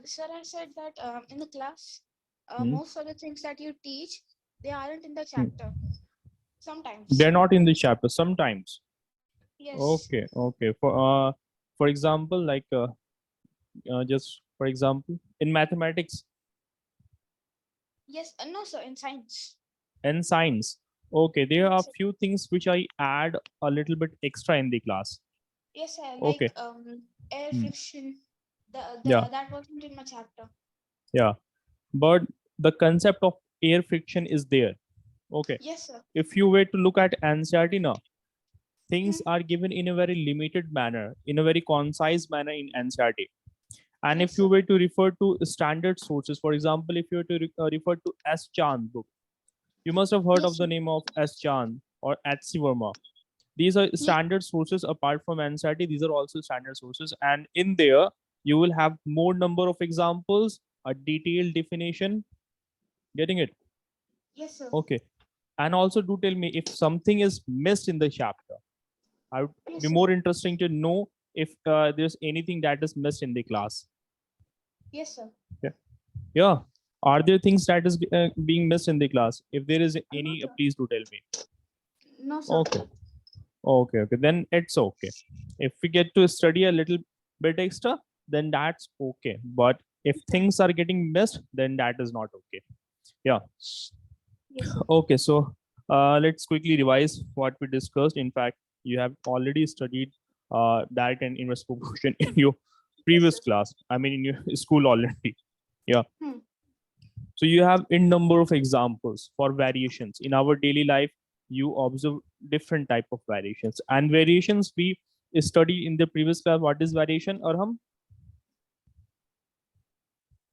sir, I said that in the class, Hmm? most of the things that you teach, they aren't in the Hmm. chapter. They're Sometimes. not in the chapter sometimes. Yes. Okay, okay. For example, like just for example, in mathematics Yes. No, sir. In science. and science. Okay, there Yes, are sir. few things which I add a little bit extra in the class. Yes, sir. Like Okay. air Hmm. friction. Yeah, That wasn't in my chapter. yeah. But the concept of air friction is there. Okay. Yes, sir. If you were to look at NCERT now, Hmm. things are given in a very limited manner, in a very concise manner in NCERT. And if Yes, you sir. were to refer to standard sources, for example, if you were to refer to S. Chand book, you must have heard Yes, of sir. the name of S. Chand or H.C. Verma. These are Yes. standard sources apart from NCERT. These are also standard sources. And in there, you will have more number of examples, a detailed definition. Getting it? Yes, sir. Okay. And also do tell me if something is missed in the chapter. I would be Yes, sir. more interesting to know if there's anything that is missed in the class. Yes, sir. Yeah. Yeah. Are there things that is being missed in the class? If there is No, any, sir. please do tell me. No, sir. Okay. Okay. Okay. Then it's okay. If we get to study a little bit extra, then that's okay. But if things are getting missed, then that is not okay. Yeah. Yes, sir. Okay. So let's quickly revise what we discussed. In fact, you have already studied direct and inverse proportion in your Yes, previous sir. class. I mean, in your school already. Yeah. Hmm. So you have in number of examples for variations in our daily life. You observe different type of variations and variations we studied in the previous class. What is variation, Arham?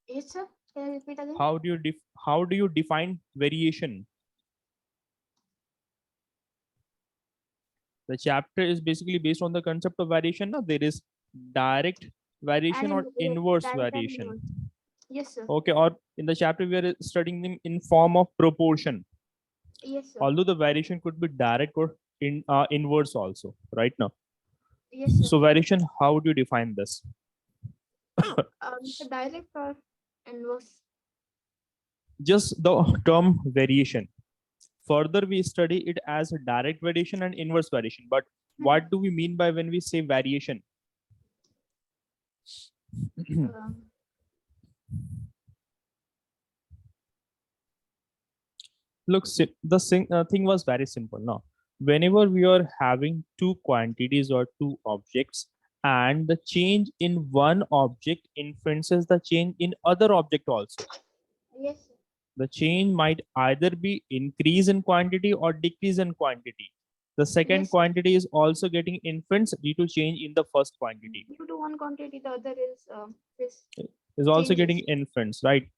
Yes, sir. Can you repeat again? How do you define variation? The chapter is basically based on the concept of variation. Now there is direct variation or Yes, inverse direct and variation. inverse. Yes, sir. Okay, or in the chapter we are studying them in form of proportion. Yes, sir. Although the variation could be direct or inverse also, right now. Yes, sir. So variation, how do you define this? The direct or inverse. Just the term variation. Further, we study it as a direct variation and inverse variation. But Hmm. what do we mean by when we say variation? Um, Look, thing was very simple. Now, whenever we are having two quantities or two objects, and the change in one object influences the change in other object also. yes, sir. The change might either be increase in quantity or decrease in quantity. The second Yes, sir. quantity is also getting influenced due to change in the first quantity. Due to one quantity, the other is Is also getting changes. influenced, right?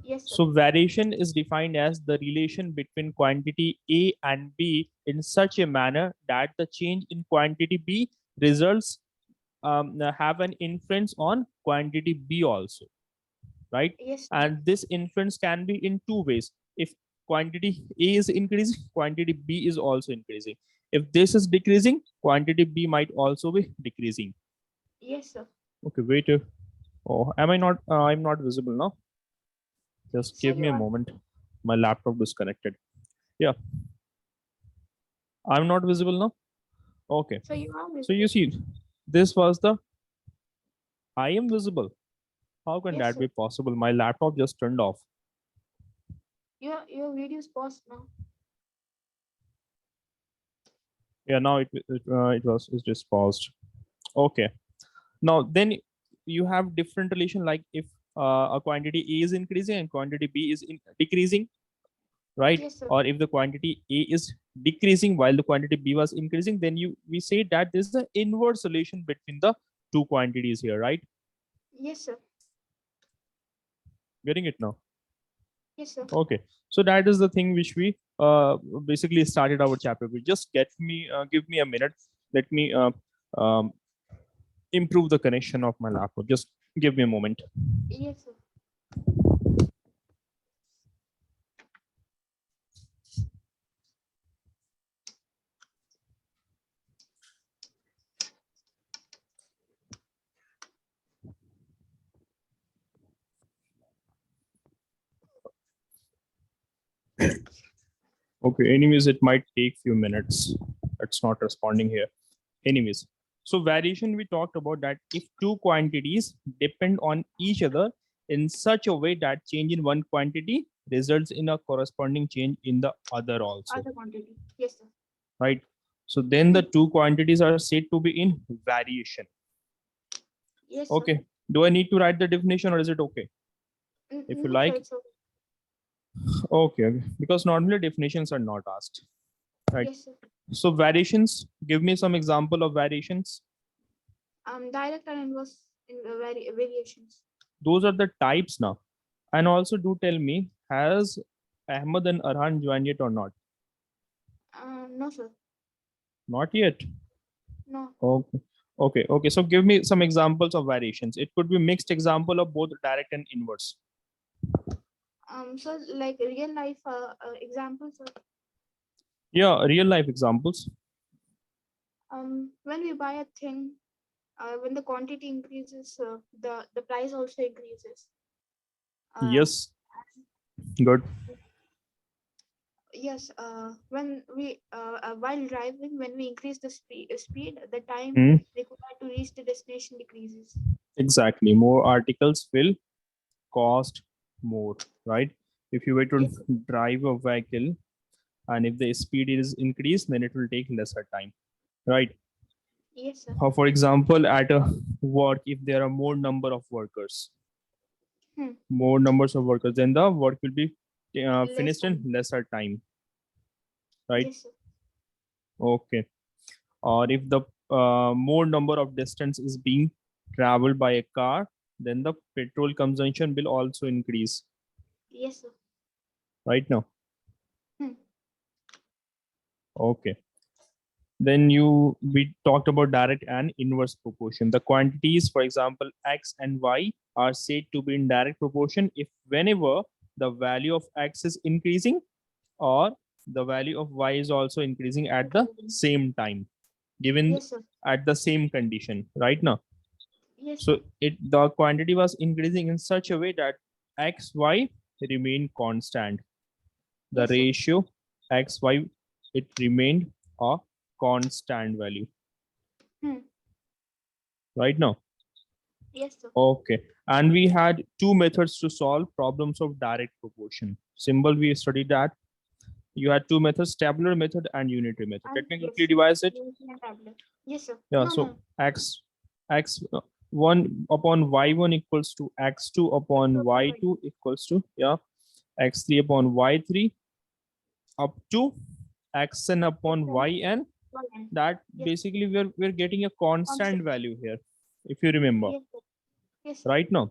Yes, sir. So variation is defined as the relation between quantity A and B in such a manner that the change in quantity B results have an influence on quantity B also, right? Yes, sir. And this influence can be in two ways. If quantity A is increasing, quantity B is also increasing. If this is decreasing, quantity B might also be decreasing. Yes, sir. Okay, wait. Oh, am I not? I'm not visible now. Just So give you me a are. moment. My laptop disconnected. Yeah, I'm not visible now. Okay. So you are So you visible. see, this was the I am visible. How can Yes, that sir. be possible? My laptop just turned off. Your video is paused now. Yeah, now it just paused. Okay. Now then you have different relation like if a quantity A is increasing and quantity B is decreasing, right? Yes, sir. Or if the quantity A is decreasing while the quantity B was increasing, then we say that there's an inverse relation between the two quantities here, right? Yes, sir. Getting it now? Yes, sir. Okay. So that is the thing which we basically started our chapter with. Just give me a minute. Let me um, improve the connection of my laptop. Just give me a moment. Yes, sir. Okay, anyways, it might take few minutes. It's not responding here. Anyways, so variation, we talked about that if two quantities depend on each other in such a way that change in one quantity results in a corresponding change in the other also, Other quantity. Yes, sir. right? So then the two quantities are said to be in variation. Yes, sir. Okay, do I need to write the definition or is it okay if you No, sir, like? it's okay. Okay, because normally definitions are not asked, right? Yes, sir. So variations, give me some example of variations. Direct and inverse in variations. Those are the types now. And also do tell me, has Ahmed and Arhan joined yet or not? No, sir. Not yet. No. Okay. Okay. So give me some examples of variations. It could be mixed example of both direct and inverse. So like real life examples. Yeah, real life examples. When we buy a thing, when the quantity increases, the price also increases. Yes. Good. Yes. When we while driving, when we increase the speed, the time Hmm. required to reach the destination decreases. Exactly. More articles will cost more, right? If you were to Yes, sir. drive a vehicle and if the speed is increased, then it will take lesser time, right? Yes, sir. For example, at a work, if there are more number of workers, Hmm. more numbers of workers, then the work will be Less finished in time. lesser time, right? Yes, sir. Okay. Or if the more number of distance is being traveled by a car, then the petrol consumption will also increase, Yes, sir. right now. Hmm. Okay. Then we talked about direct and inverse proportion. The quantities, for example, x and y, are said to be in direct proportion if whenever the value of x is increasing or the value of y is also increasing at the Increasing. same time, given Yes, sir. at the same condition, right now. Yes, So sir. the quantity was increasing in such a way that x y remain constant. The Yes, sir. ratio x y, it remained a constant value, Hmm. right now. Yes, sir. Okay, and we had two methods to solve problems of direct proportion. Symbol, we studied that. You had two methods, tabular method and unitary method. And Let me quickly yes, devise it. European tablet. Yes, sir. Yeah, No, so no. x 1 upon y1 equals to x2 upon y2 equals to, yeah, x3 upon y3 up to xn upon Extend yn. one. That Yes, basically we're getting a constant constant. value here, if you remember, Yes, sir. Yes, sir. right now.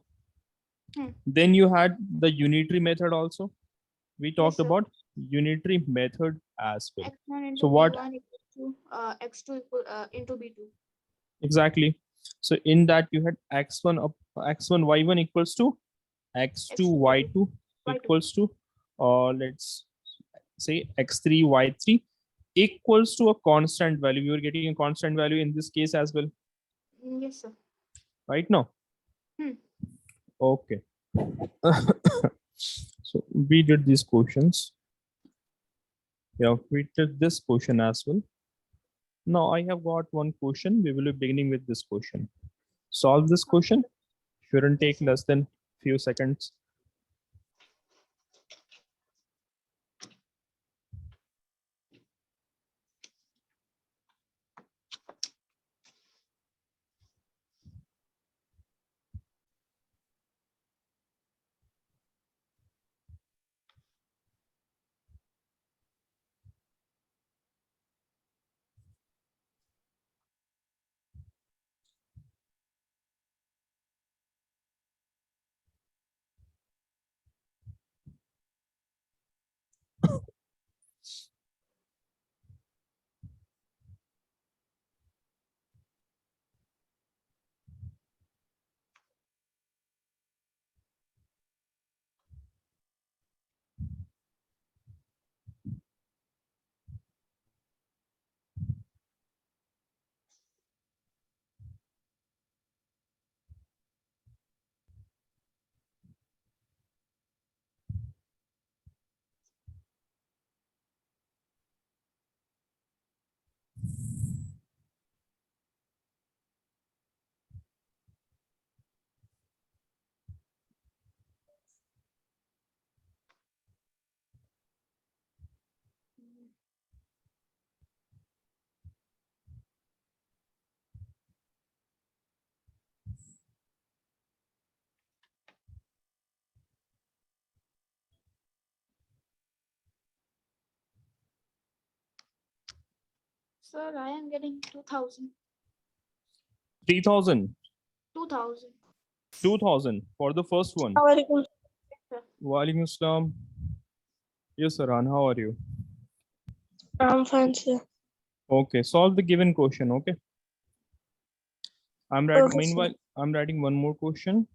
Hmm. Then you had the unitary method also. We Yes, talked sir. about unitary method as well. X1 So into what B1 equals to X2 equal, into B2. exactly? So in that you had x1 up x1 y1 equals to x2 X2 Y2. y2 Y2. equals to, let's say x3 y3 equals to a constant value. We were getting a constant value in this case as well, Yes, sir. right now. Hmm. Okay. So we did these questions. Yeah, we did this question as well. Now I have got one question. We will be beginning with this question. Solve this question. Shouldn't take Yes, sir. less than few seconds. Sir, I am getting 2000. 3000, 2000. 2000 for the first one. Assalamualaikum. Sir. Walaikum assalam. Yes, Saran, how are you? I'm fine, sir. Okay, solve the given question. Okay. I'm writing. Okay, sir. Meanwhile, I'm writing one more question.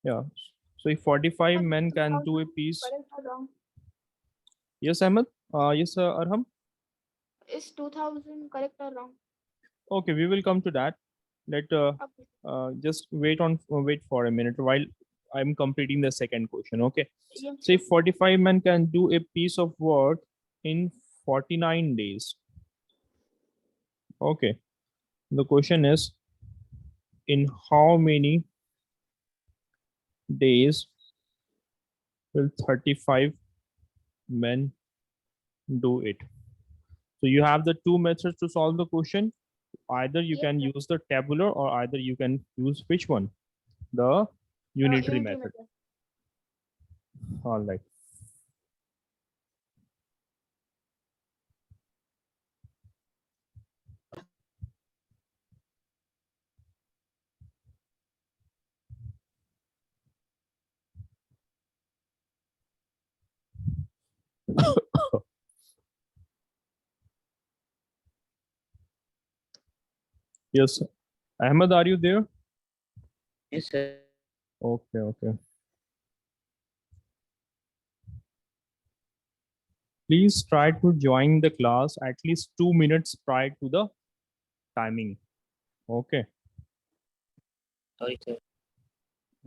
Yeah. So if 45 Sir, men can do a 2000, piece. correct or wrong? Yes, Ahmed. Yes, Arham. Is 2000 correct or wrong? Okay, we will come to that. Let Okay. just wait for a minute while I'm completing the second question. Okay. Yes, So sir. if 45 men can do a piece of work in 49 days. Okay. The question is, in how many days will 35 men do it? So you have the two methods to solve the question. Either you Yes, can sir. use the tabular or either you can use which one? The unitary Unitary method. method. All right. Yes. Ahmed, are you there? Yes, sir. Okay, okay. Please try to join the class at least 2 minutes prior to the timing. Okay. Sorry, sir.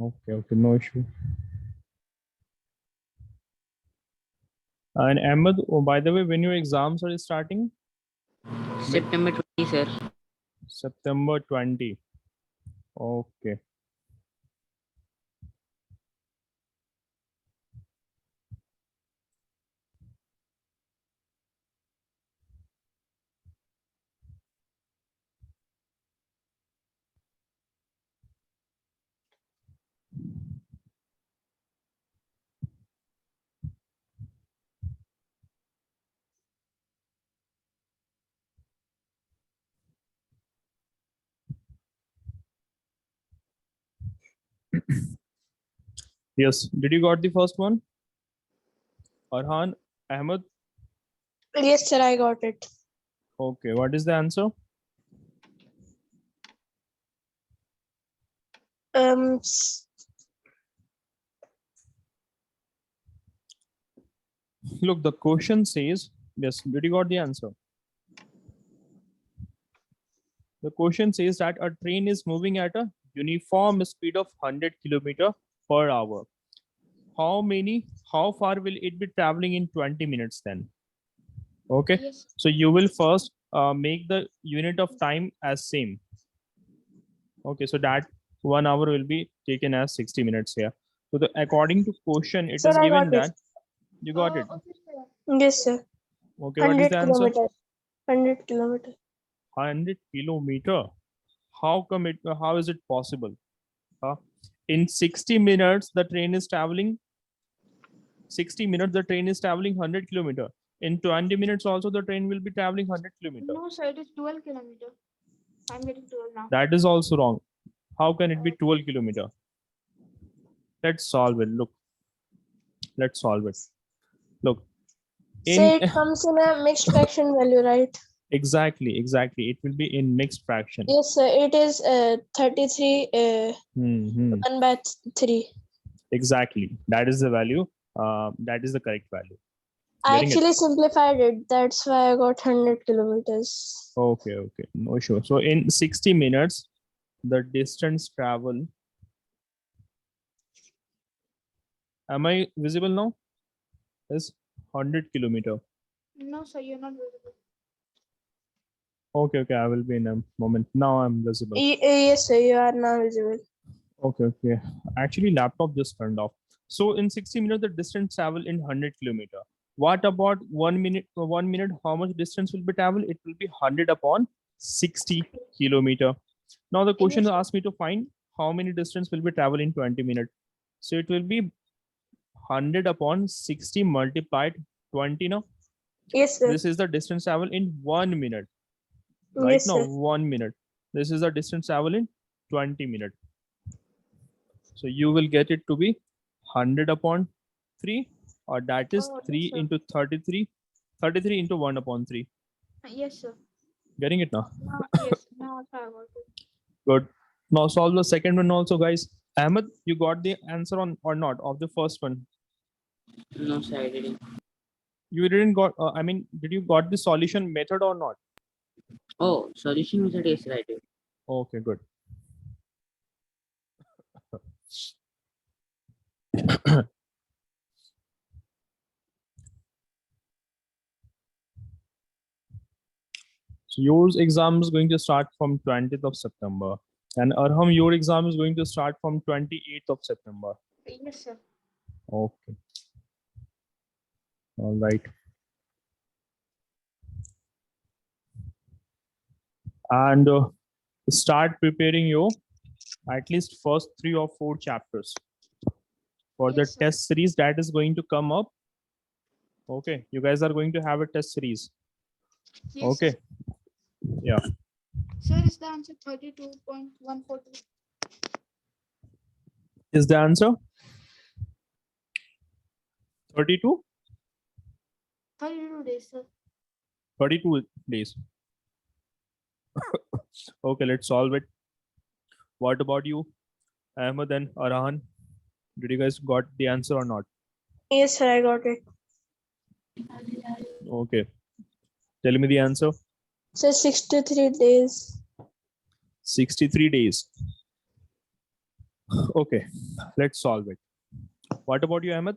Okay, okay, no issue. And Ahmed, oh, by the way, when your exams are starting? September 20, sir. September 20. Okay. Yes. Did you got the first one? Arhan, Ahmed? Yes, sir, I got it. Okay. What is the answer? S- Look, the question says, yes, did you got the answer? The question says that a train is moving at a uniform speed of 100 kilometer per hour. How far will it be traveling in 20 minutes then? Okay. Yes. So you will first make the unit of time as same. Okay. So that 1 hour will be taken as 60 minutes here. So the according to question, it Sir, is I given got it. that you got it. Okay, sir. Yes, sir. Okay. What is 100 the answer? kilometers. 100 kilometers. 100 kilometer. How is it possible? In 60 minutes, the train is traveling 60 minutes, the train is traveling 100 kilometer. In 20 minutes also, the train will be traveling 100 kilometer. No, sir, it is 12 kilometer. I'm getting 12 now. That is also wrong. How can it be 12 kilometer? Let's solve it. Look, let's solve it. Look, So in it comes in a mixed fraction value, right? exactly, it will be in mixed fraction. Yes, sir. It is 33 Mhm. 1 by 3. Exactly, that is the value. That is the correct value. I Getting it? actually simplified it. That's why I got 100 kilometers. Okay, okay, no issue. So in 60 minutes, the distance travel. Am I visible now? Is 100 kilometer. No, sir, you're not visible. Okay, okay, I will be in a moment. Now I'm visible. Yes, sir. You are now visible. Okay, okay. Actually, laptop just turned off. So in 60 minutes, the distance travel in 100 kilometer. What about 1 minute? 1 minute, how much distance will be travel? It will be 100 upon 60 kilometer. Now the question Yes, sir. asks me to find how many distance will be travel in 20 minutes. So it will be 100 upon 60 multiplied 20 now. Yes, sir. This is the distance travel in 1 minute. Right Yes, now, sir. 1 minute. This is the distance travel in 20 minutes. So you will get it to be 100 upon 3, or that is Oh, 3 yes, sir. into 33. 33 into 1 upon 3. Yes, sir. Getting it now? Yes, now I got it. Good. Now solve the second one also, guys. Ahmed, you got the answer on or not of the first one? No, sir, I didn't. You didn't got. I mean, did you got the solution method or not? Oh, solution method is right. Okay, good. So yours exam is going to start from 20th of September, and Arham, your exam is going to start from 28th of September. Yes, sir. Okay. All right. And start preparing your at least first 3 or 4 chapters for the Yes, sir. test series that is going to come up. Okay, you guys are going to have a test series. Yes, Okay, sir. yeah. Sir, is the answer 32.142? Is the answer 32? 32 days, sir. 32 days. Okay, let's solve it. What about you, Ahmed and Arahan? Did you guys got the answer or not? Yes, sir. I got it. Okay, tell me the answer. So 63 days. 63 days. Okay, let's solve it. What about you, Ahmed?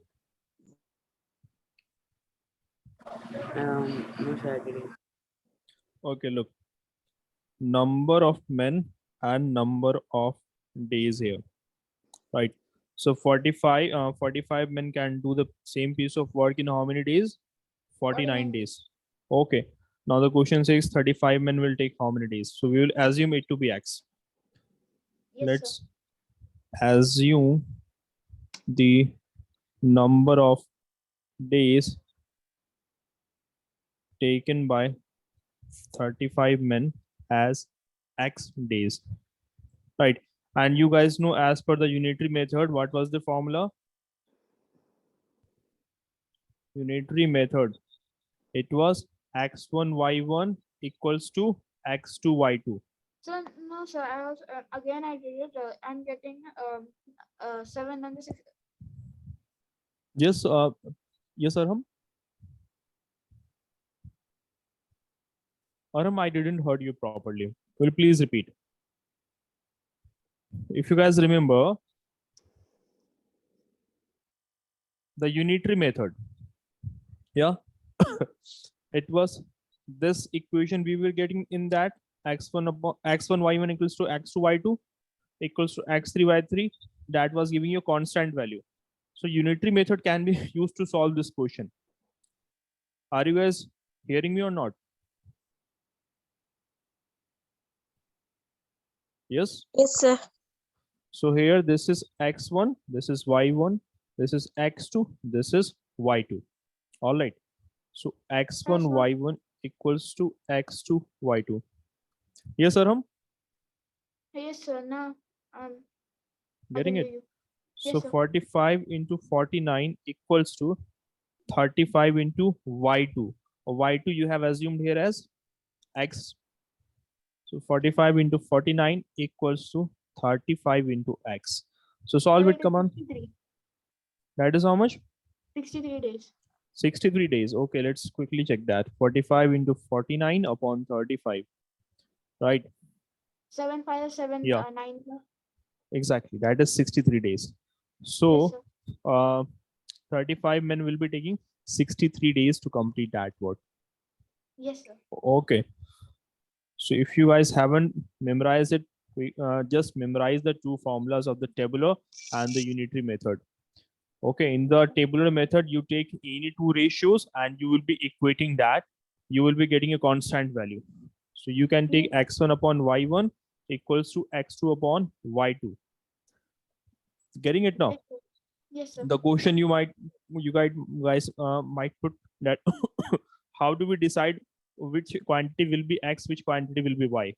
No, sir, I didn't. Okay, look. Number of men and number of days here, right? So 45 men can do the same piece of work in how many days? 49 days. Okay. Now the question says 35 men will take how many days? So we will assume it to be X. Yes, Let's assume the number of days taken by 35 men as X days, right? And you guys know, as per the unitary method, what was the formula? Unitary method. It was x1 y1 equals to x2 y2. sir. No, sir. I was again. I did it. I'm getting 706. Yes, yes, Arham. Arham, I didn't heard you properly. Will you please repeat? If you guys remember the unitary method, yeah, it was this equation we were getting in that x1 upon x1 y1 equals to x2 y2 equals to x3 y3. That was giving you a constant value. So unitary method can be used to solve this question. Are you guys hearing me or not? Yes. Yes, sir. So here this is x1, this is y1, this is x2, this is y2. All right. So x1 sir. y1 equals to x2 y2. Yes, Arham? Yes, sir. Now um, I Getting can hear it? you. So Yes, sir. 45 into 49 equals to 35 into y2. Y2 you have assumed here as x. So 45 into 49 equals to 35 into x. So solve Sir, it, it is come on. 63. That is how much? 63 days. 63 days. Okay, let's quickly check that. 45 into 49 upon 35. Right? 757 Yeah, 9. Sir. exactly. That is 63 days. Yes, So sir. 35 men will be taking 63 days to complete that work. Yes, sir. Okay. So if you guys haven't memorized it, just memorize the two formulas of the tabular and the unitary method. Okay, in the tabular method, you take any two ratios and you will be equating that. You will be getting a constant value. So you can take x1 upon y1 equals to x2 upon y2. Getting it now? Yes, sir. Yes, sir. The question you guys might put that how do we decide which quantity will be X, which quantity will be Y?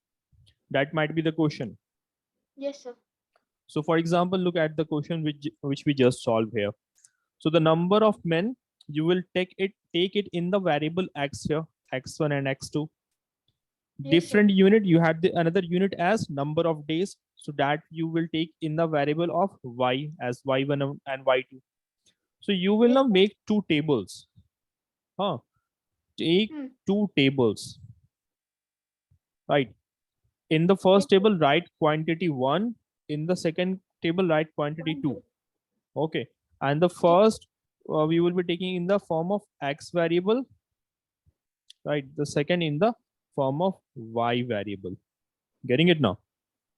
That might be the question. Yes, sir. So for example, look at the question which we just solved here. So the number of men, you will take it in the variable X here, X1 and X2. Yes, Different sir. unit, you have the another unit as number of days, so that you will take in the variable of Y as Y1 and Y2. So you will Yes, now sir. make two tables. Take Hmm. two tables, right? In the Yes, first sir. table, write quantity 1. In the second table, write quantity 2. Quantity. Okay. And the Yes. first we will be taking in the form of X variable, right? The second in the form of Y variable. Getting it now?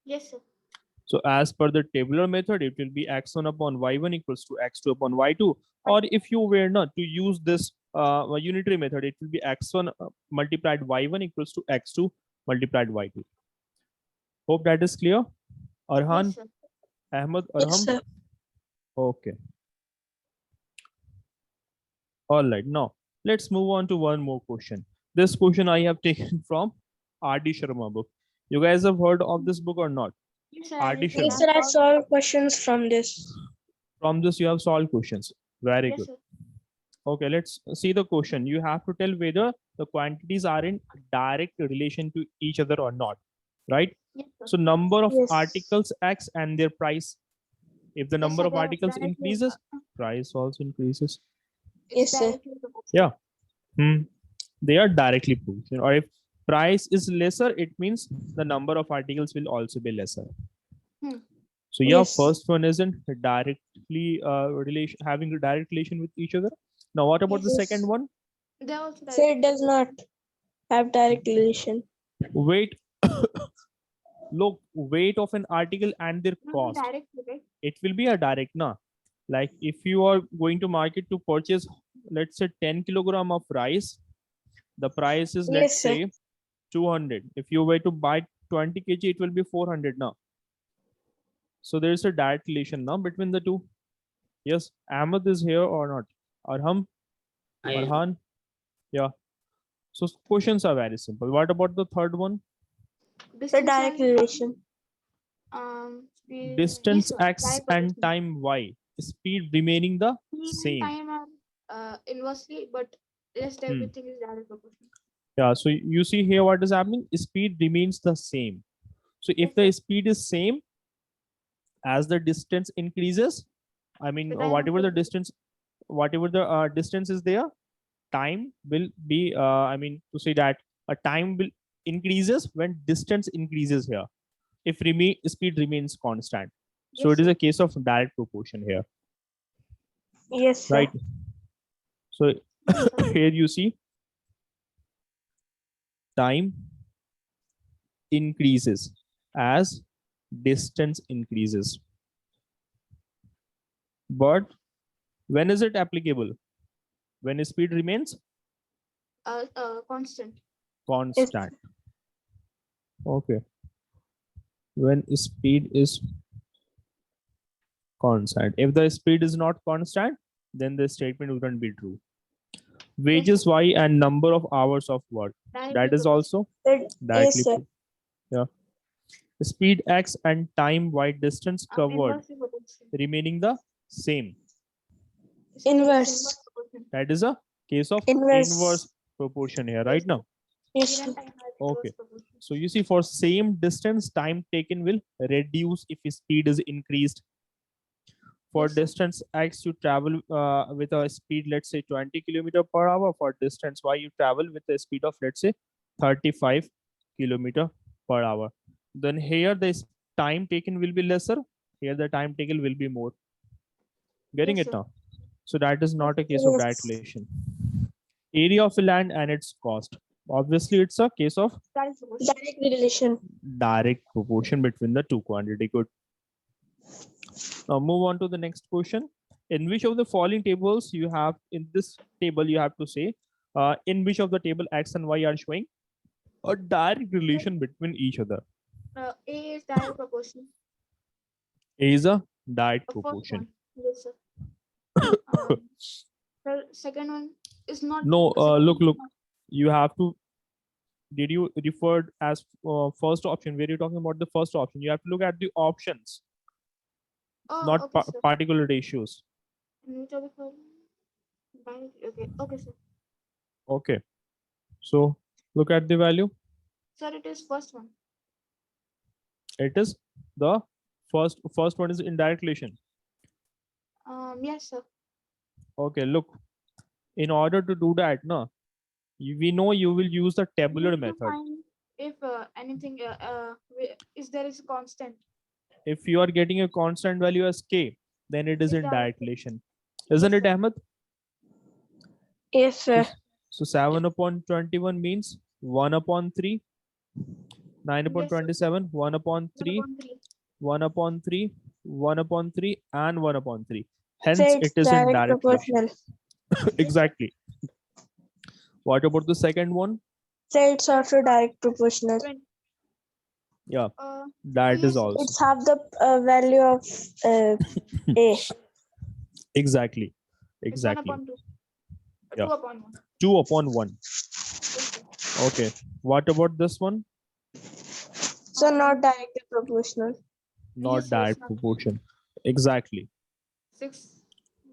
Yes, sir. So as per the tabular method, it will be x1 upon y1 equals to x2 upon y2. Or if you were not to use this unitary method, it will be x1 multiplied y1 equals to x2 multiplied y2. Hope that is clear. Arhan, Yes, sir. Ahmed, Yes, Arham. sir. Okay. All right. Now let's move on to one more question. This question I have taken from R.D. Sharma book. You guys have heard of this book or not? Yes, sir. R.D. Yes, Sharma. sir. I solved questions from this. From this, you have solved questions. Very Yes, good. sir. Okay, let's see the question. You have to tell whether the quantities are in direct relation to each other or not, right? Yes, sir. So number of Yes. articles X and their price. If the Yes, number sir. of They are articles directly. increases, price also increases. It's Yes, sir. directly proportional. Yeah. They are directly proportional. Or if price is lesser, it means the number of articles will also be lesser. Hmm. So yeah, Yes. first one isn't directly having a direct relation with each other. Now what about Yes, the sir. second one? They are also So directly. it does not have direct relation. Weight. Look, weight of an article and their Not cost. directly, right? It will be a direct, na. Like if you are going to market to purchase, let's say 10 kilogram of rice, the price is, let's Yes, sir. say 200. If you were to buy 20 kg, it will be 400 now. So there is a direct relation now between the two. Yes, Ahmed is here or not? Arham, I am. Arhan, yeah. So questions are very simple. What about the third one? The Distance direct and relation. speed. Distance Yes, sir. x Direct and proportional. time y. Speed remaining the Speed and same. time are inversely, but rest everything is direct proportional. Yeah, so you see here what is happening? Speed remains the same. So if Yes, the sir. speed is same, as the distance increases, I mean The time whatever also the increases. distance, whatever the distance is there, time will be I mean to say that a time will increases when distance increases here. If speed remains constant. So Yes, it is sir. a case of direct proportion here, Yes, sir. right? So Yes, sir. here you see time increases as distance increases. But when is it applicable? When speed remains Constant. Yes. constant. Okay. When speed is constant. If the speed is not constant, then the statement wouldn't be true. Yes, Wages sir. y and number of hours of work. Directly That is proportional. also Yes, directly sir. true. Yeah. Speed x and time y distance covered Inversely proportional. remaining the same. Speed is Inverse. inverse proportional. That is a case of Inverse. inverse proportion here, Yes, right sir. now. Yes, Speed sir. and time are Okay. inverse proportional. So you see, for same distance, time taken will reduce if speed is increased. For Yes, sir. distance x, you travel with a speed, let's say 20 kilometer per hour. For distance y, you travel with a speed of, let's say 35 kilometer per hour. Then here the time taken will be lesser. Here the time taken will be more. Getting Yes, it sir. now? So that is not a case of direct Yes. relation. Area of land and its cost. Obviously, it's a case of Direct proportional. Direct relation. direct proportion between the two quantity. Good. Now move on to the next question. In which of the following tables you have, in this table you have to say, in which of the table x and y are showing a direct relation between each other? A is direct proportional. A is a direct The first proportion. one. Yes, sir. The second one is not. No, Second look, one is look. not. you have to, did you referred as first option where you're talking about the first option? You have to look at the options, Oh, not okay, sir. particular ratios. And which are the four? Okay, okay, sir. Okay, so look at the value. Sir, it is first one. It is the first one is indirect relation. Yes, sir. Okay, look, in order to do that, no, we know you will use the We tabular need to method. find if anything is there is a constant. If you are getting a constant value as k, then it is It's indirect direct. relation, isn't Yes, it, sir. Ahmed? Yes, sir. So 7 upon 21 means 1 upon 3. 9 upon Yes, sir. 27, 1 upon 1 3, upon 3. 1 upon 3, 1 upon 3, and 1 upon 3. So Hence, it it's is in direct direct relation. proportional. Exactly. What about the second one? So it's also direct proportional. 20. Yeah, Oh, that yes, is sir. also. It's half the value of A. Exactly. It's 1 Exactly. upon 2. Yeah. 2 upon 1. 2 upon 1. Yes, sir. Okay. What about this one? So not directly proportional. Not Yes, sir, it's direct not. proportion. Exactly. 6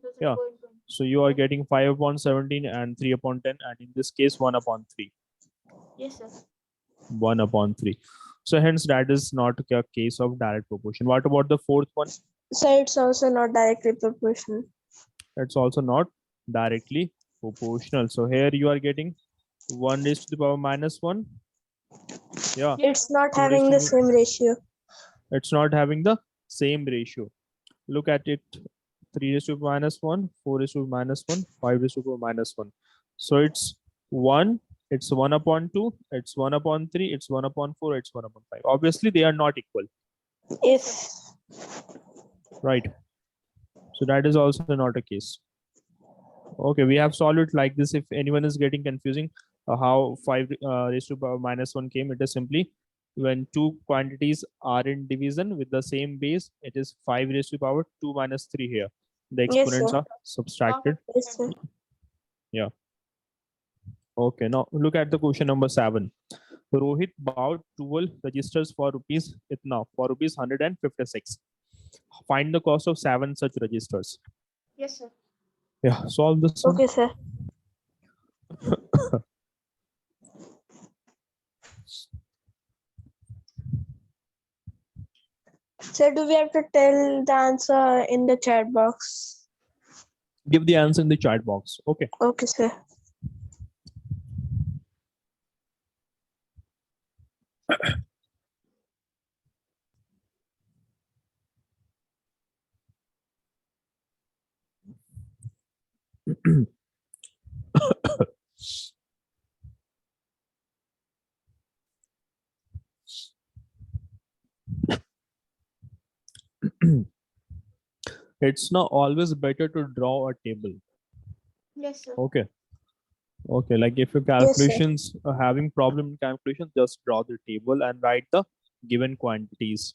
doesn't Yeah. go into. So you are getting 5 upon 17 and 3 upon 10, and in this case 1 upon 3. Yes, sir. 1 upon 3. So hence that is not a case of direct proportion. What about the fourth one? So it's also not directly proportional. It's also not directly proportional. So here you are getting 1 raised to the power minus 1. Yeah. Yes, It's sir. not 2 raised having to the same ratio. It's not having the same ratio. Look at it. 3 raised to the minus 1, 4 raised to the minus 1, 5 raised to the minus 1. So it's 1, it's 1 upon 2, it's 1 upon 3, it's 1 upon 4, it's 1 upon 5. Obviously, they are not equal, If right? So that is also not a case. Okay, we have solved it like this. If anyone is getting confusing how 5 raised to the power minus 1 came, it is simply when two quantities are in division with the same base, it is 5 raised to the power 2 minus 3 here. The yes, exponents sir. are subtracted. Yes, sir. Yeah. Okay, now look at the question number 7. Rohit bought 12 registers for rupees itna, for rupees 156. Find the cost of 7 such registers. Yes, sir. Yeah, solve this one. Okay, sir. So do we have to tell the answer in the chat box? Give the answer in the chat box. Okay. Okay, sir. It's not always better to draw a table. Yes, sir. Okay. Okay, like if your Yes, sir. calculations are having problem in calculation, just draw the table and write the given quantities.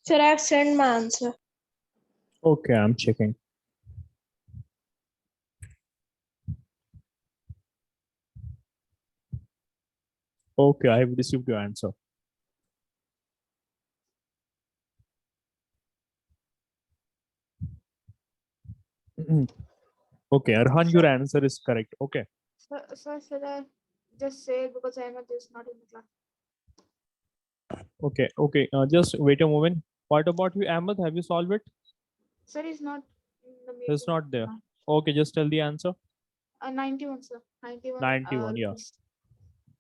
Sir, I've sent my answer. Okay, I'm checking. Okay, I have received your answer. Okay, Arhan, your answer is correct. Okay. Sir, should I just say it because I am just not in the class? Okay, okay. Just wait a moment. What about you, Ahmed? Have you solved it? Sir is not in the It's meeting. not there. Okay, just tell the answer. 91, sir. 91. 91, yeah. Rupees.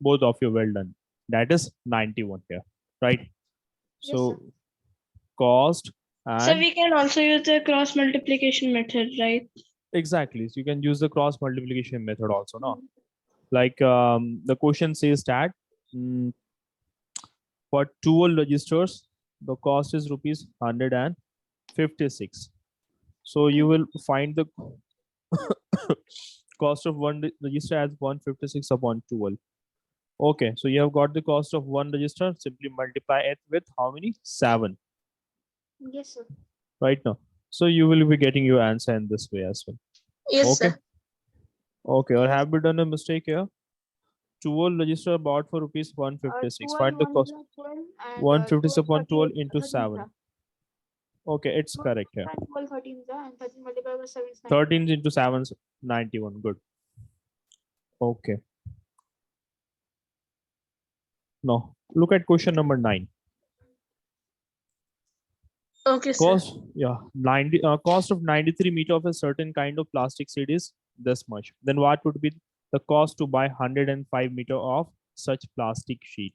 Both of you, well done. That is 91 here, right? Yes, So sir. cost So and we can also use the cross multiplication method, right? exactly. So you can use the cross multiplication method also, no? Mhm. Like the question says that mm, for 12 registers, the cost is rupees 156. So you will find the cost of one register as 156 upon 12. Okay, so you have got the cost of one register. Simply multiply it with how many? 7, Yes, sir. right now. So you will be getting your answer in this way as well. Yes, Okay. sir. Okay, or Yes. have we done a mistake here? 12 register bought for rupees 156. 12, Find the 1 is cost. 12, and 156 12, upon 12 38, into 13, 7. sir. Okay, it's No, correct here. 10, 12, 13, sir, and 13 multiplied by 7 is 9. 13 into 7 is 91. Good. Okay. Now look at question number 9. Okay, sir. Cost, yeah, 90 cost of 93 meter of a certain kind of plastic sheet is this much. Then what would be the cost to buy 105 meter of such plastic sheet?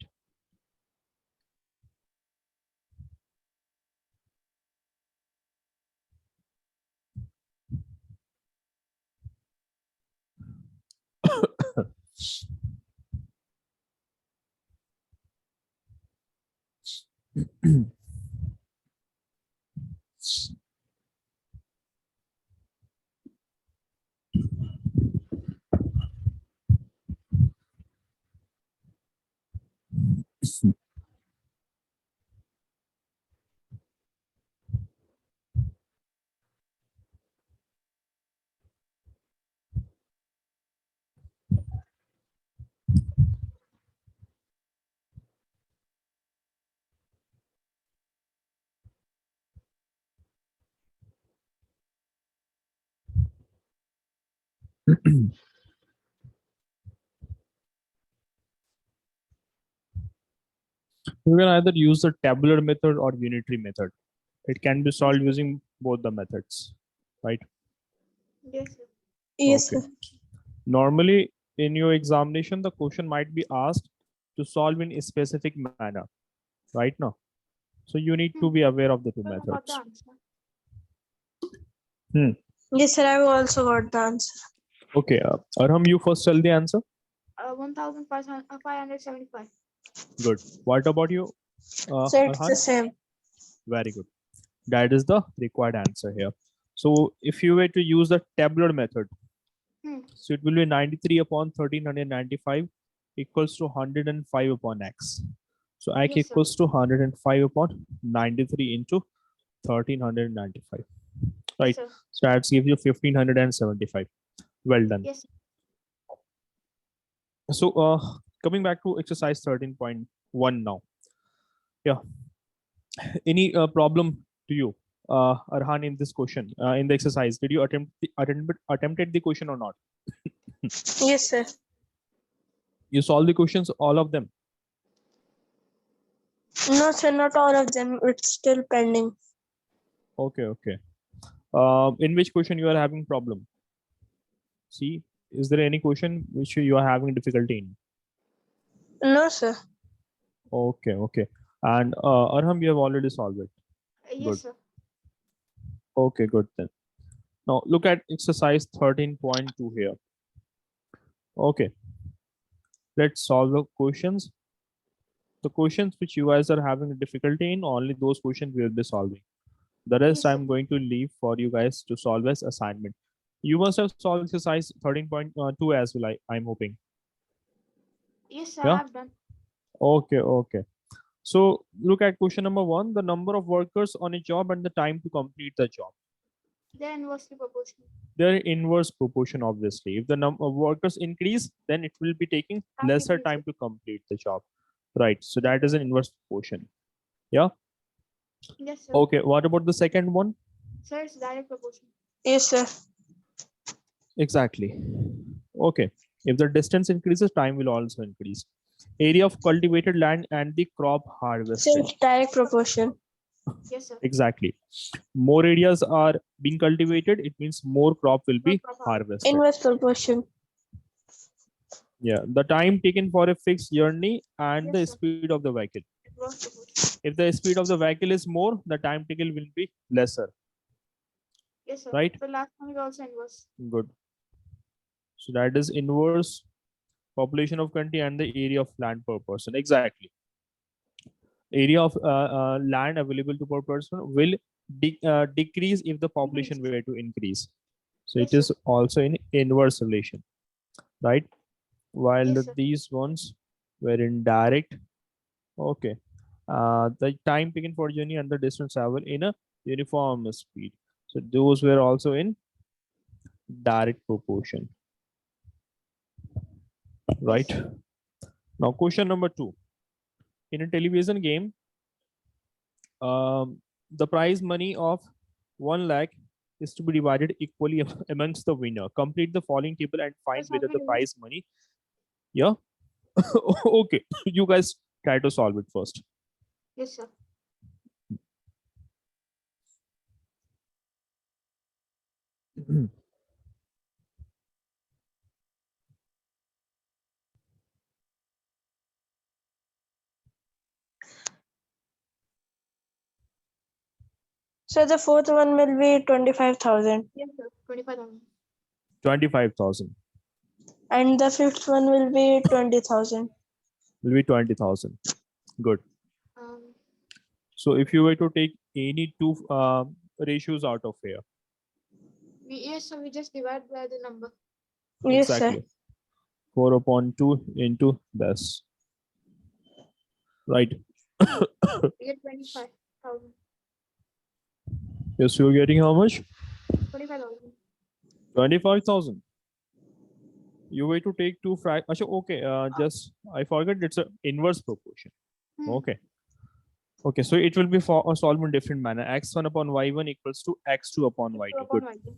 You can either use the tabular method or unitary method. It can be solved using both the methods, right? Yes, sir. Yes, Okay. sir. Normally, in your examination, the question might be asked to solve in a specific manner, right now. So you need to be aware of the two Sir, I got the methods. answer. Yes, sir. I've also got the answer. Okay, Arham, you first tell the answer. 1,575. Good. What about you, So it's the Arhan? same. Very good. That is the required answer here. So if you were to use the tabular method, Hmm. so it will be 93 upon 1395 equals to 105 upon x. So x Yes, sir. equals to 105 upon 93 into 1395. Right. Yes, sir. So that gives you 1575. Well done. Yes, sir. So coming back to exercise 13.1 now. Yeah. Any problem to you, Arhan, in this question, in the exercise? Did you attempted the question or not? Yes, sir. You solved the questions, all of them? No, sir. Not all of them. It's still pending. Okay, okay. In which question you are having problem? See, is there any question which you are having difficulty in? No, sir. Okay, okay. And Arham, you have already solved it. Yes, Good. sir. Okay, good then. Now look at exercise 13.2 here. Okay, let's solve the questions. The questions which you guys are having difficulty in, only those questions we will be solving. The rest Yes, sir. I'm going to leave for you guys to solve as assignment. You must have solved exercise 13.2 as well, I'm hoping. Yes, sir. I Yeah. have done. Okay, okay. So look at question number 1, the number of workers on a job and the time to complete the job. They're inversely proportional. They're inverse proportion, obviously. If the number of workers increase, then it will be taking Time lesser decreases. time to complete the job. Right. So that is an inverse proportion. Yeah. Yes, sir. Okay. What about the second one? Sir, it's direct proportion. Yes, sir. Exactly. Okay. If the distance increases, time will also increase. Area of cultivated land and the crop So harvested. it's direct proportion. Yes, sir. Exactly. More areas are being cultivated, it means more crop will be crop harvest. harvested. Inverse proportion. Yeah, the time taken for a fixed journey and the Yes, sir. speed of the vehicle. Inverse proportion. If the speed of the vehicle is more, the time taken will be lesser, Yes, sir. right? The last one is also inverse. Good. So that is inverse population of country and the area of land per person. Exactly. Area of land available to per person will decrease if the population were to increase. So it Yes, sir. is also in inverse relation, right? While Yes, sir. these ones were in direct. Okay. The time taken for journey and the distance travel in a uniform speed. So those were also in direct proportion, Yes, right? sir. Now, question number 2. In a television game, the prize money of 1 lakh is to be divided equally amongst the winner. Complete the following table and find Yes, have whether we the do this? prize money. Yeah. Okay. You guys try to solve it first. Yes, sir. So the fourth one will be 25,000 Yes, sir. 25,000. 25,000 and the fifth one will be 20,000. will be 20,000. Good. Um, So if you were to take any two ratios out of here, yes, sir. We just divide by the number. Yes, sir. exactly 4 upon 2 into this, right? We get 25,000. Yes, you're getting how much? 25,000. 25,000. You were to take two okay, just I forgot it's a inverse proportion. Hmm. Okay. Okay, so it will be for solved in different manner. X1 upon Y1 equals to X2 upon X2 Y2. upon Good, Y2.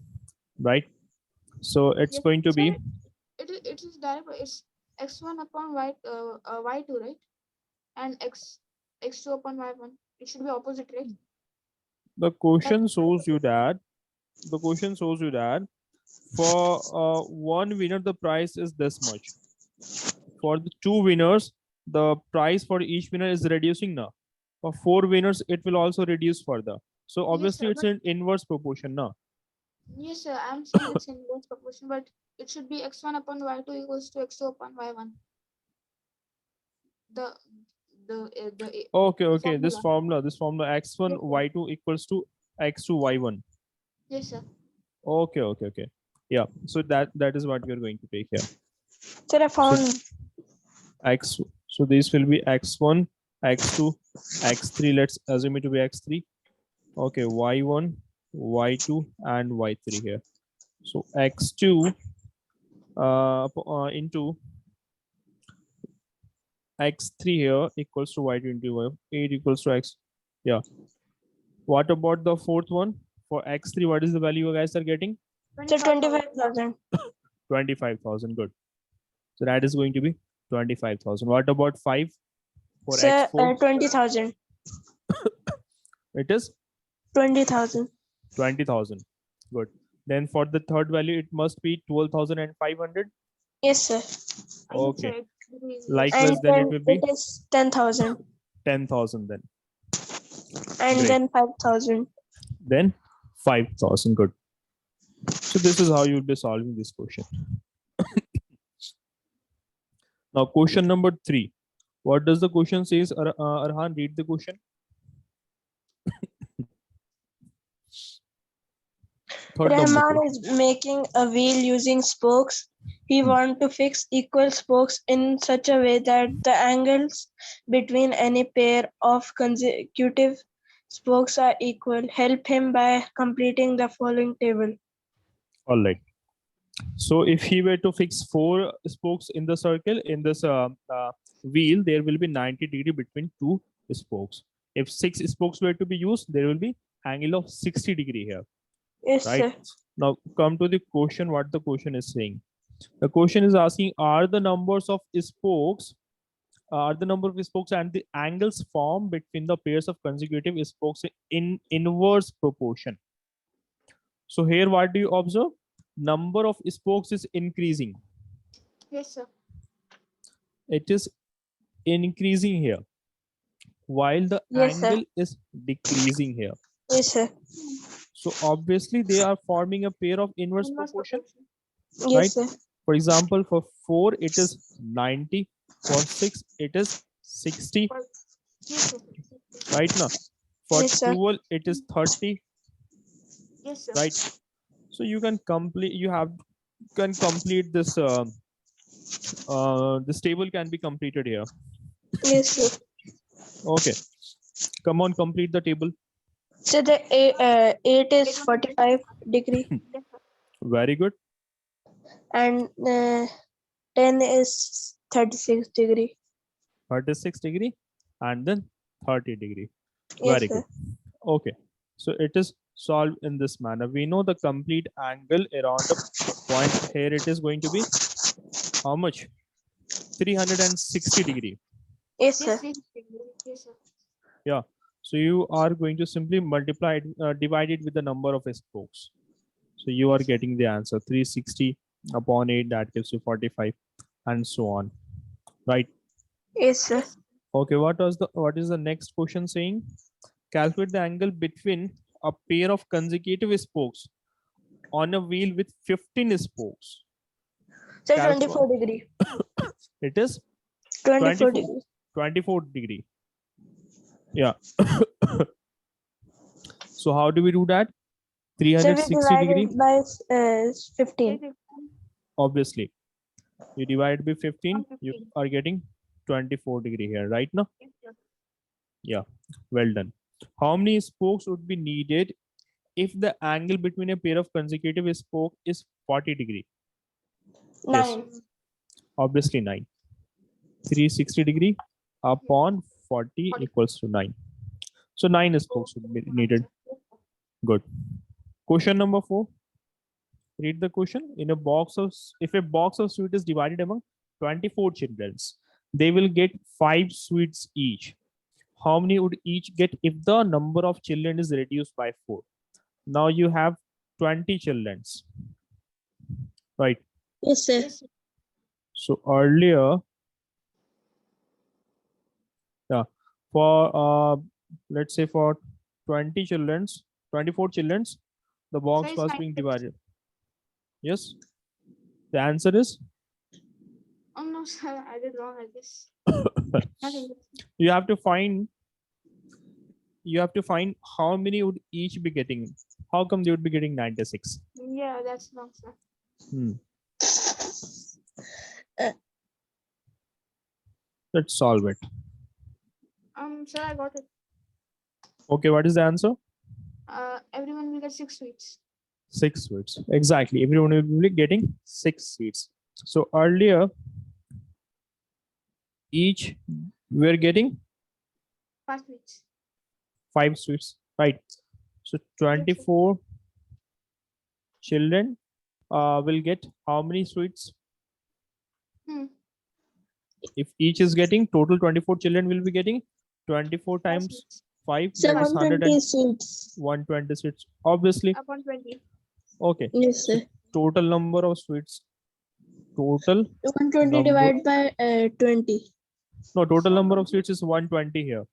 right? So it's Yes, going to sir. be It is direct. It's X1 upon Y2, right? And X2 upon Y1. It should be opposite, right? the question shows you that for one winner the price is this much. For the two winners, the price for each winner is reducing now. For four winners, it will also reduce further. So Yes, obviously sir. it's an inverse proportion now. Yes, sir. I'm saying it's inverse proportion, but it should be X1 upon Y2 equals to X2 upon Y1. The Okay, formula. this formula x1 Yes, sir. y2 equals to x2 y1. Yes, sir. Okay. Yeah, so that is what we are going to take here. Sir, I So found. x, so these will be x1, x2, x3. Let's assume it to be x3. Okay, y1, y2, and y3 here. So x2 into x3 here equals to y2 into y8 equals to x. Yeah. What about the fourth one? For x3, what is the value you guys are getting? Sir, 25,000. 25,000. 25,000. Good. So that is going to be 25,000. What about 5 for Sir, x4? 20,000. It is 20,000. 20,000. Good. Then for the third value, it must be 12,500. Yes, sir. Yes, Okay. sir. Yes. Likewise, And then it then will it be is 10,000. 10,000 then. And Great. then 5,000. Then 5,000. Good. So this is how you'll be solving this question. Now, question number 3. What does the question says? Arhan, read the question. Third number Rahman question. is making a wheel using spokes. He wants to fix equal spokes in such a way that the angles between any pair of consecutive spokes are equal. Help him by completing the following table. All right. So if he were to fix 4 spokes in the circle in this wheel, there will be 90-degree between 2 spokes. If 6 spokes were to be used, there will be angle of 60-degree here, Yes, right? sir. Now come to the question, what the question is saying. The question is asking, are the numbers of spokes and the angles formed between the pairs of consecutive spokes in inverse proportion? So here what do you observe? Number of spokes is increasing. Yes, sir. it is increasing here, while the Yes, sir. angle is decreasing here. Yes, sir. So obviously they are forming a pair of inverse Inverse proportion, proportion. right? Yes, sir. For example, for 4 it is 90, for 6 it is 60, Yes, sir. right now. For Yes, sir. 12 it is 30, Yes, sir. right? So you can complete this this table can be completed here. Yes, sir. Okay, come on, complete the table. So the 8 is 45 degree Yes, sir. Very good. and 10 is 36 degree. 36 degree and then 30 degree. Yes, Very sir. good. Okay, so it is solved in this manner. We know the complete angle around the point here. It is going to be how much? 360 degree. Yes, sir. Yes, yes, sir. Yeah. So you are going to simply multiply it, divide it with the number of spokes. So you are Yes, sir. getting the answer 360 upon 8, that gives you 45, and so on. Right. Yes, sir. Yes. Okay, what is the next question saying? Calculate the angle between a pair of consecutive spokes on a wheel with 15 spokes. So Calculate. 24 degree. It is 24 24, degree. 24 degree. Yeah. So how do we do that? So we 360 degree. divided by 15. Obviously, you divide by 15, you 15. are getting 24 degree here, right now? Yes, sir. Yeah, well done. How many spokes would be needed if the angle between a pair of consecutive spoke is 40 degree? 9. Yes, obviously 9. 360 degree upon 40 equals to 9. So 9 spokes would be needed. Good. Question number 4. Read the question. In a box of, if a box of sweet is divided among 24 children, they will get 5 sweets each. How many would each get if the number of children is reduced by 4? Now you have 20 children, right? Yes, sir. Yes, sir. So earlier, yeah, for let's say for 20 children, 24 children, the box it's was 9 being six. divided. Yes, the answer is Oh no, sir, I did wrong, I guess. Nothing. you have to find how many would each be getting. How come they would be getting 96? Yeah, that's wrong, sir. Let's solve it. Sir, I got it. Okay, what is the answer? Everyone will get 6 sweets. 6 sweets. Exactly. Everyone will be getting 6 sweets. So earlier, each were getting 5 sweets. 5 sweets, right? So 24 children will get how many sweets? Hmm. If each is getting, total 24 children will be getting 24 5 times sweets. 5, that is 120 sweets. 120 sweets, obviously. Upon 20. Okay, Yes, so sir. total number of sweets, total 120 number, divided by 20. no, total Sir, number but of sweets is 120 here.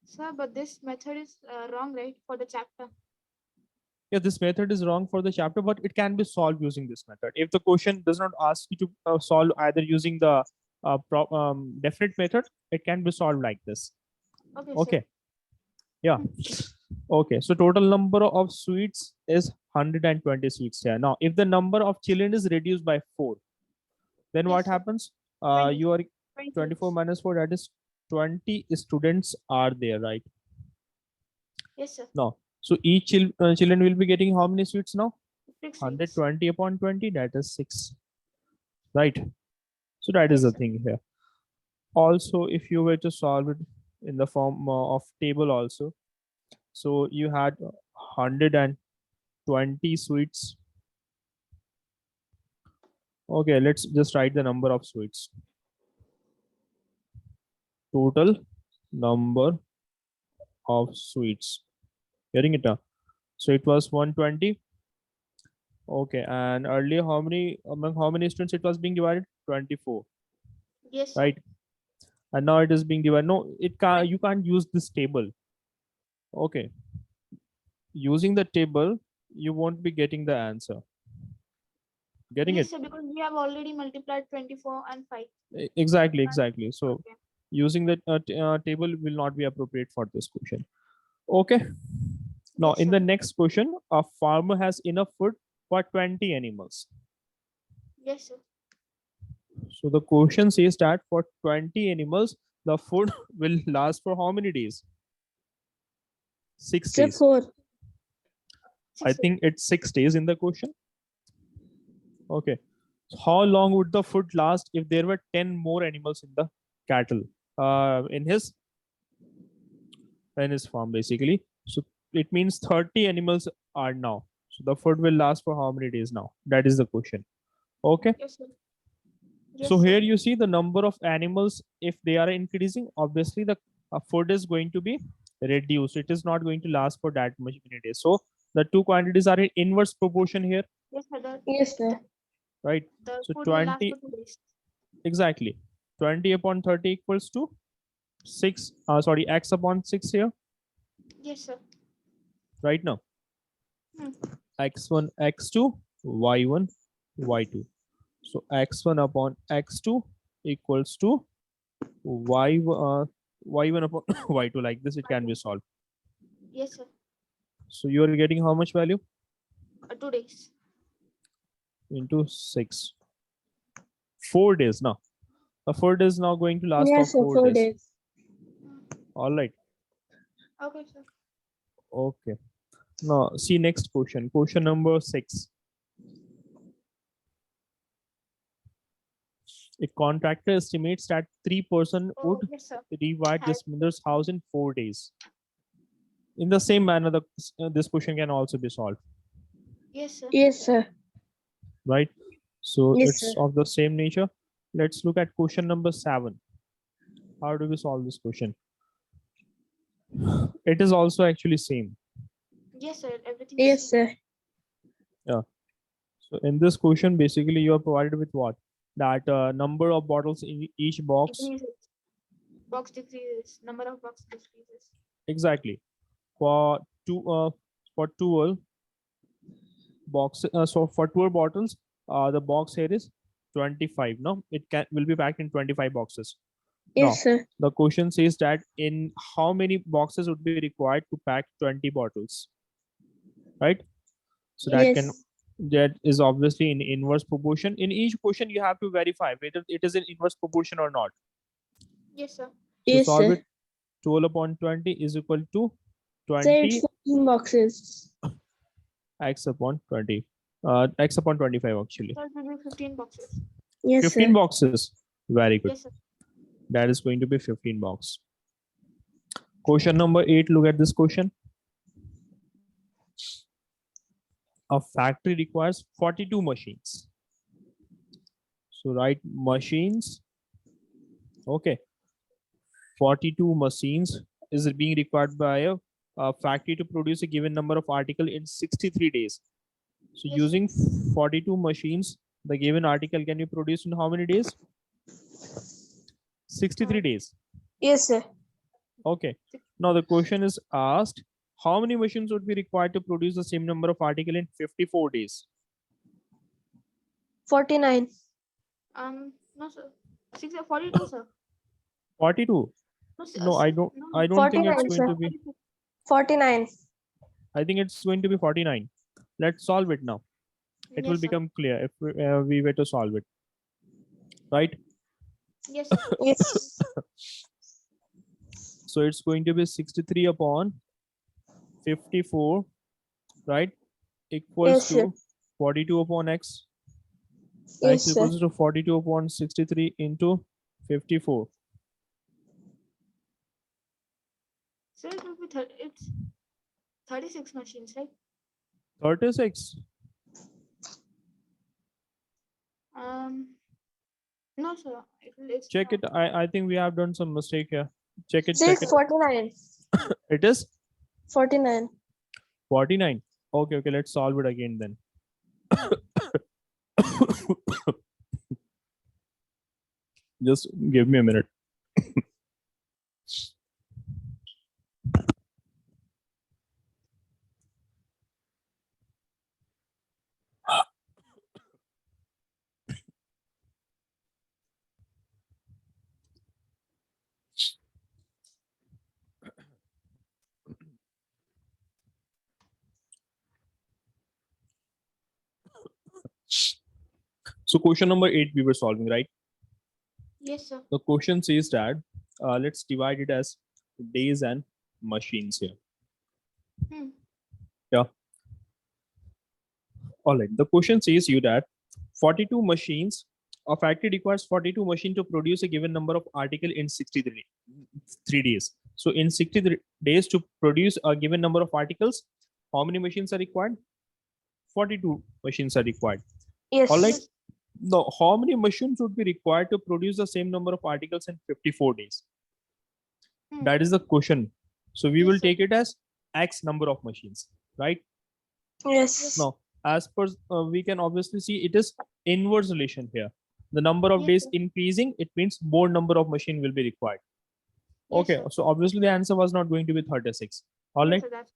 Sir, but this method is wrong, right? For the chapter. Yeah, this method is wrong for the chapter, but it can be solved using this method. If the question does not ask you to solve either using the definite method, it can be solved like this. Okay, Okay. sir. Yeah. Okay. So total number of sweets is 120 sweets here. Now, if the number of children is reduced by 4, then Yes, what sir. happens? 20. You are 20 24 sweets. minus 4, that is 20 students are there, right? Yes, sir. No. So each children will be getting how many sweets now? 6 sweets. 120 upon 20, that is 6, right? So that is Yes, the sir. thing here. Also, if you were to solve it in the form of table also, so you had 120 sweets. Okay, let's just write the number of sweets. Total number of sweets. Getting it now? So it was 120. Okay, and earlier how many, among how many students it was being divided? 24, Yes, sir. right? and now it is being divided. No, it can't, you can't use this table. Okay, using the table you won't be getting the answer. Getting Yes, it? sir, because we have already multiplied 24 and 5. Exactly. So Okay. using the table will not be appropriate for this question. Okay. Now Yes, in sir. the next question, a farmer has enough food for 20 animals. Yes, sir. So the question says that for 20 animals, the food will last for how many days? 6 Sir, days. 4. I think it's 6 days in the question. Okay. So how long would the food last if there were 10 more animals in the cattle? In his farm, basically. So it means 30 animals are now. So the food will last for how many days now? That is the question. Okay. Yes, sir. Yes, So sir. here you see the number of animals, if they are increasing, obviously the food is going to be reduced. It is not going to last for that much many days. So the two quantities are in inverse proportion here, Yes, sir. Yes, sir. right? The So food will last 20, for 2 days. exactly. 20 upon 30 equals to 6, x upon 6 here, Yes, sir. right now. Hmm. X1, X2, Y1, Y2. So X1 upon X2 equals to Y1 upon Y2, like this it can be solved. Yes, sir. So you are getting how much value? 2 days. Into 6. 4 days now. The food is now going to last for Yes, sir. 4 4 days. days. All right. Okay, sir. Okay. Now see next question. Question number 6. A contractor estimates that 3% Oh, would yes, sir. rewire Has- this builder's house in 4 days. In the same manner, this question can also be solved, Yes, sir. Yes, sir. right? So Yes, it's sir. of the same nature. Let's look at question number 7. How do we solve this question? It is also actually same. Yes, sir. Everything. Yes, sir. Yeah. So in this question, basically you are provided with what? That number of bottles in each box. Decreases. Box decreases. Number of box decreases. Exactly. For 12 boxes, so for 12 bottles, the box here is 25. No, it will be packed in 25 boxes. Now, Yes, sir. the question says that in how many boxes would be required to pack 20 bottles, right? So Yes. that is obviously in inverse proportion. In each question, you have to verify whether it is in inverse proportion or not. Yes, sir. So Yes, solve sir. it. 12 upon 20 is equal to Sir, it's 20 14 boxes. x upon 20. X upon 25 actually. So it will be 15 boxes. Yes, 15 sir. boxes. Very good. Yes, sir. That is going to be 15 box. Question number 8. Look at this question. A factory requires 42 machines. So write machines. Okay. 42 machines is being required by a factory to produce a given number of article in 63 days. So Yes, using 42 machines, the given article can be produced in how many days? 63 days. Yes, sir. Okay. Now the question is asked, how many machines would be required to produce the same number of article in 54 days? 49. No, sir. 42, sir. 42. No, sir. No, I don't. No, I don't think it's 49, going sir. to be. 49. I think it's going to be 49. Let's solve it now. It will Yes, sir. become clear if we were to solve it, right? Yes, sir. Yes. So it's going to be 63 upon 54, right? Equals Yes, sir. to 42 upon x. Yes, X sir. equals to 42 upon 63 into 54. So it will be it's 36 machines, right? 36. No, sir. It's Check it. not. I think we have done some mistake here. Check it. Sir, Check it's it. 49. It is 49. 49. Okay. Let's solve it again then. Just give me a minute. So question number 8 we were solving, right? Yes, sir. The question says that let's divide it as days and machines here. Hmm. Yeah. All right. The question says you that 42 machines, a factory requires 42 machines to produce a given number of article in 63 days. So in 63 days to produce a given number of articles, how many machines are required? 42 machines are required. Yes. All right. Yes. Now, how many machines would be required to produce the same number of articles in 54 days? Hmm. That is the question. So we Yes, will sir. take it as X number of machines, right? Yes. Now, as per we can obviously see it is inverse relation here. The number of Yes, days sir. increasing, it means more number of machine will be required. Yes, Okay, sir. so obviously the answer was not going to be 36. All Yes, right. sir. That's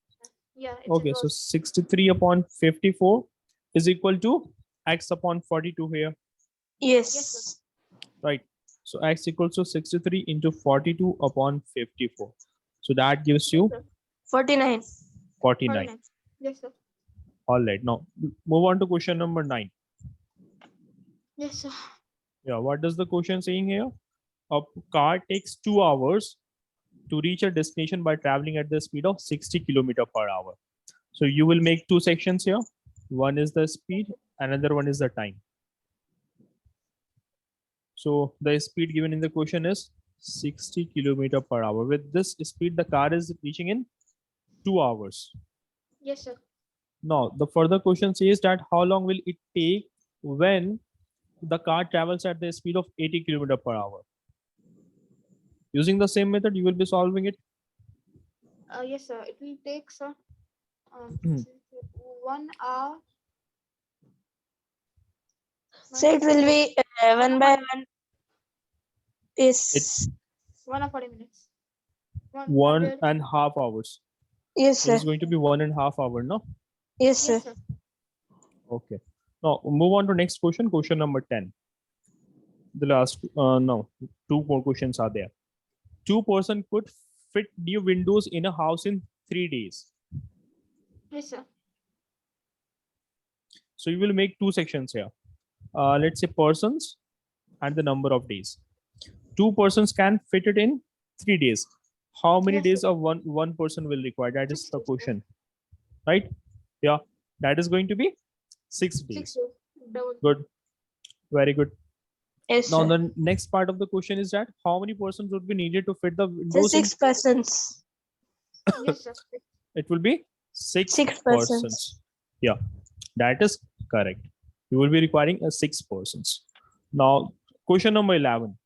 yeah. It's Okay, so inverse. 63 upon 54 is equal to X upon 42 here, Yes, sir. Yes. right? So X equals to 63 into 42 upon 54. So that gives Yes, you sir. 49. 49. 49. Yes, sir. All right, now move on to question number 9. Yes, sir. Yeah, what does the question saying here? A car takes 2 hours to reach a destination by traveling at the speed of 60 kilometer per hour. So you will make two sections here. One is the speed, another one is the time. So the speed given in the question is 60 kilometer per hour. With this speed, the car is reaching in 2 hours. Yes, sir. Now, the further question says that how long will it take when the car travels at the speed of 80 kilometer per hour? Using the same method, you will be solving it. Yes, sir. It will take, sir, Hmm. 1 hour. So it will be 1 by 1 is. It's 1 hour 40 minutes. 1.5 hours. Yes, It sir. is going to be 1.5 hour, no? Yes, sir. Yes, sir. Okay. Now move on to next question. Question number 10. The last, no, two more questions are there. 2 person could fit new windows in a house in 3 days. Yes, sir. So you will make two sections here. Let's say persons and the number of days. 2 persons can fit it in 3 days. How many Yes, days sir. of one person will require? That is 6 the days, sir. question, right? Yeah, that is going to be 6 6 days. days. Double. Good, very good. Yes, Now sir. the next part of the question is that how many persons would be needed to fit the So windows in? 6 persons. Yes, sir. It will be 6 6 persons. persons. Yeah, that is correct. You will be requiring a 6 persons. Now, question number 11.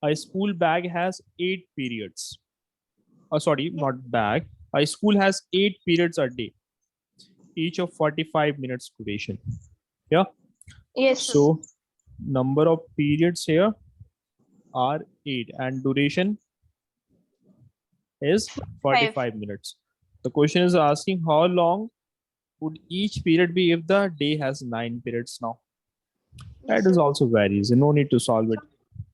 A school bag has 8 periods. Sorry, not bag. A school has 8 periods a day, each of 45 minutes duration. Yeah. Yes. So, number of periods here are 8 and duration is 45 minutes. The question is asking how long would each period be if the day has 9 periods now? Yes, That is sir. also very easy. No need to solve it.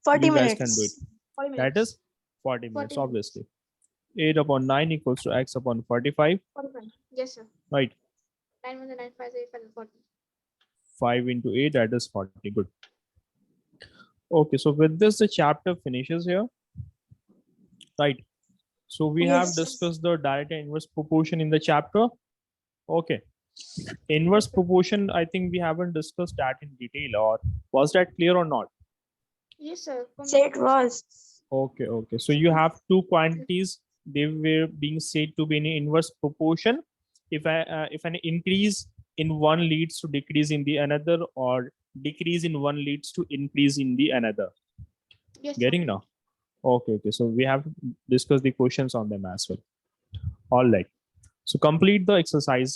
40 You guys can do it. minutes. 40 That minutes. is 40 minutes, 40 minutes. obviously. 8 upon 9 equals to x upon 45, 45. Yes, sir. right? 9 1 9 5 8 5 40. 5 into 8, that is 40. Good. Okay, so with this, the chapter finishes here, right? So we have Yes. discussed the direct and inverse proportion in the chapter. Okay. Inverse proportion, I think we haven't discussed that in detail, or was that clear or not? Yes, sir. So it was. Okay, okay. So you have two quantities. They were being said to be in inverse proportion. If an increase in one leads to decrease in the another, or decrease in one leads to increase in the another. Yes, sir. Getting now? Okay, okay. So we have to discuss the questions on them as well. All right. So complete the exercise.